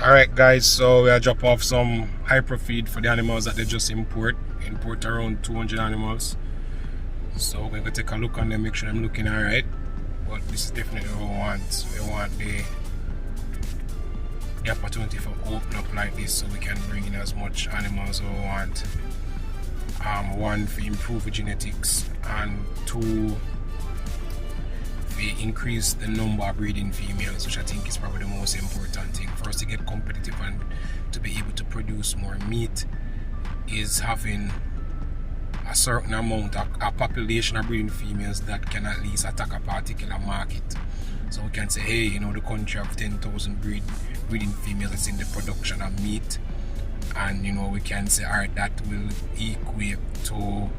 Alright guys, so we are drop off some hyper feed for the animals that they just import around 200 animals. So we're going to take a look on them, make sure I'm looking alright. But this is definitely what we want. We want the opportunity for open up like this so we can bring in as much animals as we want. One, for improve the genetics, and two, increase the number of breeding females, which I think is probably the most important thing for us to get competitive and to be able to produce more meat, is having a certain amount of a population of breeding females that can at least attack a particular market. So we can say, hey, you know, the country of 10,000 breeding females is in the production of meat, and you know, we can say, alright, that will equate to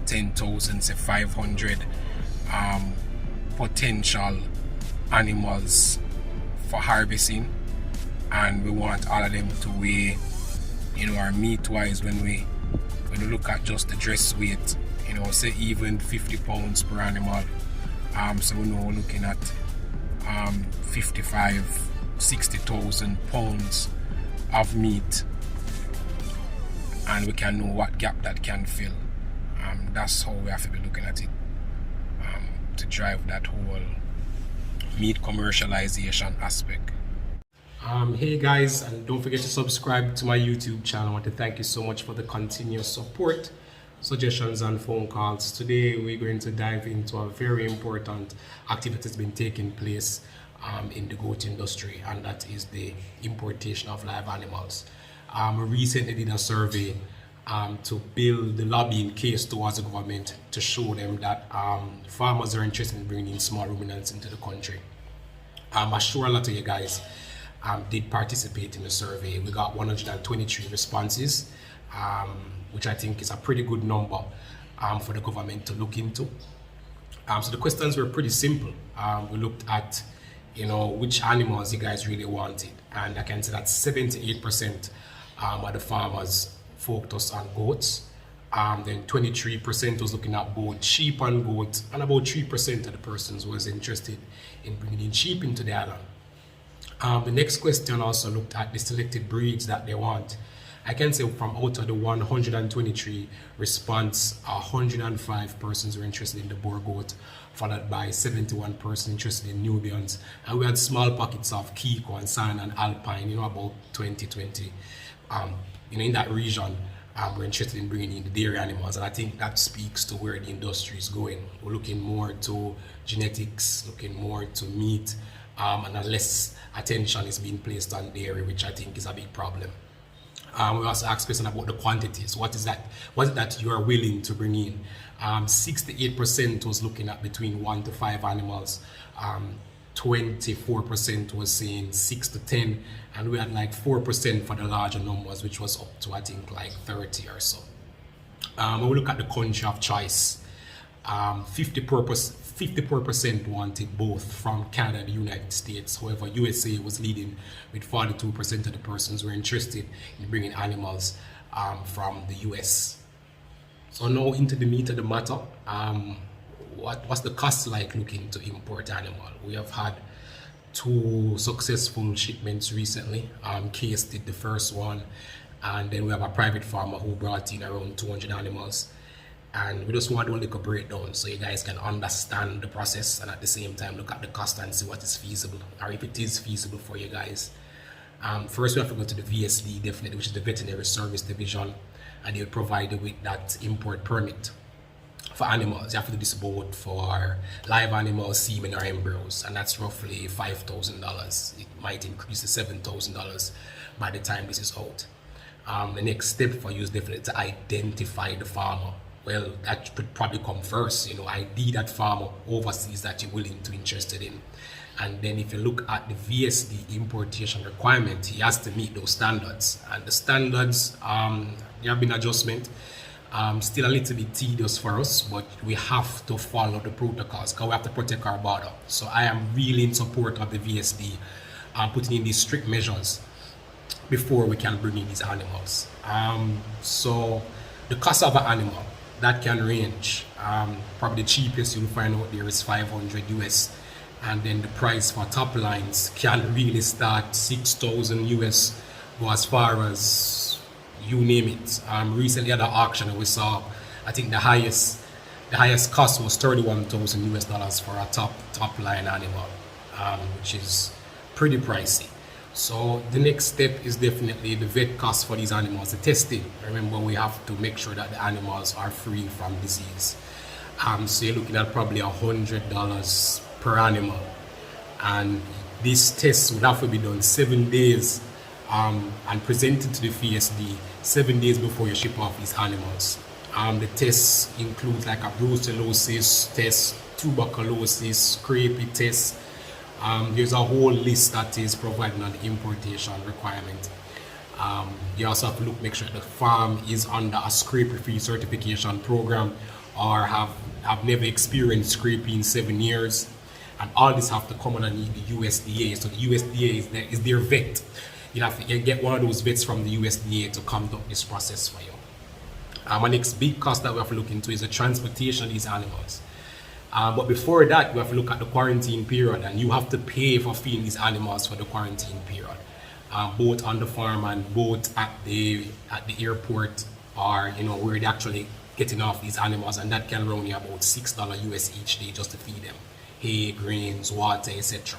10,000, say 500 potential animals for harvesting, and we want all of them to weigh, you know, our meat wise, when we look at just the dress weight, you know, say even 50 pounds per animal. So we know we're looking at 60,000 pounds of meat, and we can know what gap that can fill. That's how we have to be looking at it, to drive that whole meat commercialization aspect. Hey guys, and don't forget to subscribe to my YouTube channel. I want to thank you so much for the continuous support, suggestions and phone calls. Today we're going to dive into a very important activity that's been taking place in the goat industry, and that is the importation of live animals. We recently did a survey to build the lobbying case towards the government to show them that farmers are interested in bringing in small ruminants into the country. I'm sure a lot of you guys did participate in the survey. We got 123 responses, which I think is a pretty good number for the government to look into. So the questions were pretty simple. We looked at, you know, which animals you guys really wanted, and I can say that 78% of the farmers focused on goats. Then 23% was looking at both sheep and goats, and about 3% of the persons was interested in bringing in sheep into the island. The next question also looked at the selected breeds that they want. I can say from out of the 123 response, 105 persons were interested in the Boer goat, followed by 71 persons interested in Nubians, and we had small pockets of Kiko and San and Alpine, you know, about 20. You know, in that region, we're interested in bringing in the dairy animals, and I think that speaks to where the industry is going. We're looking more to genetics, looking more to meat, and less attention is being placed on dairy, which I think is a big problem. We also asked questions about the quantities. What is that you are willing to bring in? 68% was looking at between 1 to 5 animals. 24% was saying 6 to 10, and we had like 4% for the larger numbers, which was up to I think like 30 or so. When we look at the country of choice, 54% wanted both from Canada and the United States. However, USA was leading with 42% of the persons were interested in bringing animals from the US. So now into the meat of the matter. What's the cost like looking to import animal? We have had 2 successful shipments recently. Case did the first one, and then we have a private farmer who brought in around 200 animals. And we just want to look a breakdown so you guys can understand the process, and at the same time look at the cost and see what is feasible, or if it is feasible for you guys. First we have to go to the VSD, definitely, which is the Veterinary Service Division, and they'll provide you with that import permit. For animals, you have to do this both for live animals, semen or embryos, and that's roughly $5,000. It might increase to $7,000 by the time this is out. The next step for you is definitely to identify the farmer. Well, that could probably come first, you know, ID that farmer overseas that you're willing to interested in. And then if you look at the VSD importation requirement, he has to meet those standards. And the standards, there have been adjustment. Still a little bit tedious for us, but we have to follow the protocols because we have to protect our border. So I am really in support of the VSD putting in these strict measures before we can bring in these animals. So the cost of an animal, that can range. Probably the cheapest you'll find out there is 500 US, and then the price for top lines can really start 6,000 US, go as far as you name it. Recently at the auction we saw, I think the highest cost was 31,000 US dollars for a top line animal, which is pretty pricey. So the next step is definitely the vet cost for these animals, the testing. Remember, we have to make sure that the animals are free from disease. So you're looking at probably $100 per animal, and this test would have to be done 7 days and presented to the VSD 7 days before you ship off these animals. The tests include like a brucellosis test, tuberculosis, scrapie test. There's a whole list that is provided on the importation requirement. You also have to make sure the farm is under a scrapie-free certification program or have never experienced scrapie in 7 years. And all this have to come underneath the USDA. So the USDA is their vet. You have to get one of those vets from the USDA to conduct this process for you. Our next big cost that we have to look into is the transportation of these animals. But before that, we have to look at the quarantine period, and you have to pay for feeding these animals for the quarantine period, both on the farm and both at the airport, or where they're actually getting off these animals, and that can run you about $6 US each day just to feed them hay, grains, water, etc.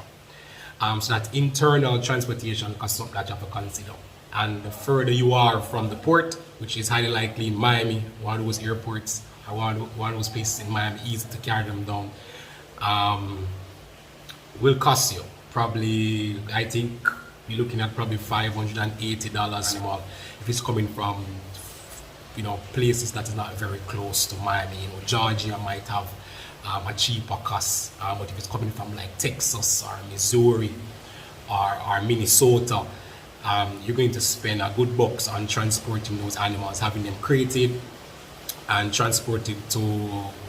So that internal transportation is something that you have to consider. And the further you are from the port, which is highly likely in Miami, one of those airports, or one of those places in Miami, easy to carry them down, will cost you probably, I think you're looking at probably $580 animal if it's coming from places that is not very close to Miami. Georgia might have a cheaper cost, but if it's coming from like Texas or Missouri or Minnesota, you're going to spend a good bucks on transporting those animals, having them crated and transported to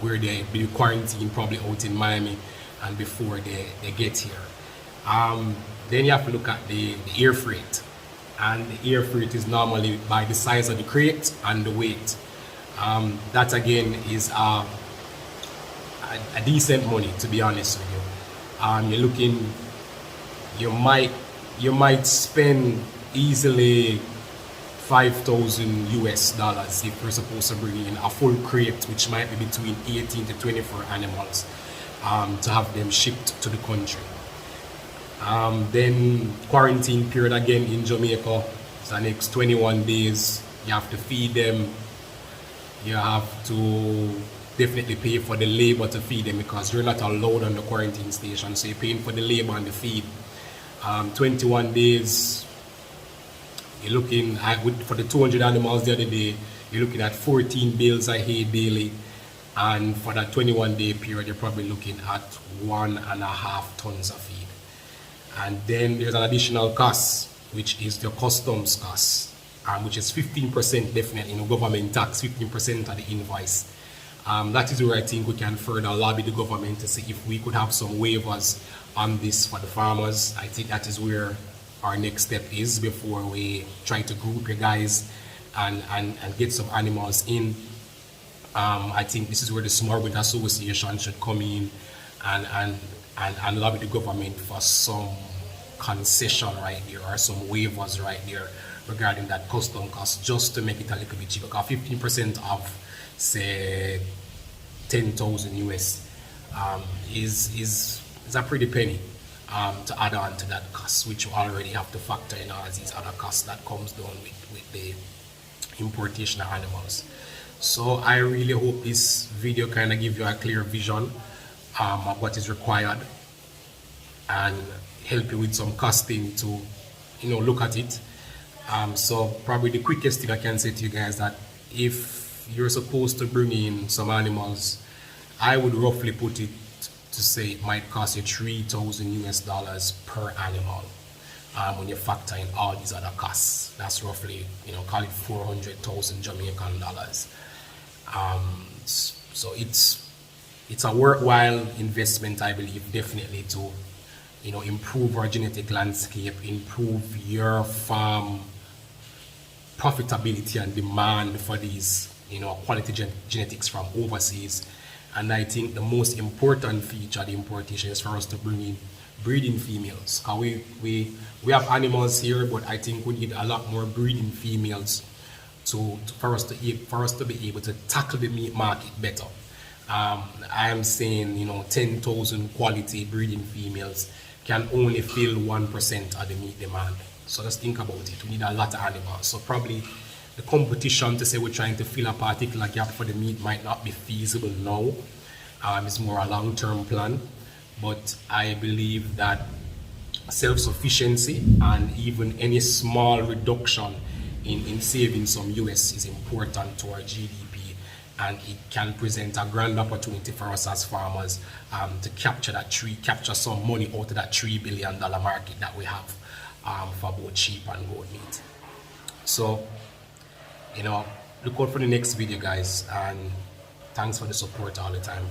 where they be quarantined, probably out in Miami, and before they get here. Then you have to look at the air freight, and the air freight is normally by the size of the crate and the weight. That again is a decent money, to be honest with you. You're looking, you might spend easily 5,000 US dollars if you're supposed to bring in a full crate, which might be between 18 to 24 animals, to have them shipped to the country. Then quarantine period again in Jamaica, it's the next 21 days. You have to feed them. You have to definitely pay for the labor to feed them, because you're not allowed on the quarantine station, so you're paying for the labor and the feed. 21 days, you're looking at, for the 200 animals the other day, you're looking at 14 bales of hay daily, and for that 21-day period, you're probably looking at 1.5 tons of feed. And then there's an additional cost, which is the customs cost, which is 15% definitely, government tax, 15% of the invoice. That is where I think we can further lobby the government to see if we could have some waivers on this for the farmers. I think that is where our next step is before we try to group you guys and get some animals in. I think this is where the Small Wind Association should come in and lobby the government for some concession right there, or some waivers right there regarding that custom cost, just to make it a little bit cheaper. Because 15% of, say, 10,000 US is a pretty penny to add on to that cost, which you already have to factor in all these other costs that comes down with the importation of animals. So I really hope this video kind of give you a clear vision of what is required and help you with some costing to look at it. So probably the quickest thing I can say to you guys, that if you're supposed to bring in some animals, I would roughly put it to say it might cost you 3,000 US dollars per animal. When you factor in all these other costs, that's roughly, call it 400,000 Jamaican dollars. So it's a worthwhile investment, I believe, definitely, to improve our genetic landscape, improve your farm profitability and demand for these quality genetics from overseas, And I think the most important feature of the importation is for us to bring in breeding females. We have animals here, but I think we need a lot more breeding females for us to be able to tackle the meat market better. I am saying, 10,000 quality breeding females can only fill 1% of the meat demand. So just think about it. We need a lot of animals. So probably the competition to say we're trying to fill a particular gap for the meat might not be feasible now. It's more a long-term plan. But I believe that self-sufficiency and even any small reduction in saving some US is important to our GDP, and it can present a grand opportunity for us as farmers to capture some money out of that $3 billion market that we have for both sheep and goat meat. So, look out for the next video, guys, and thanks for the support all the time.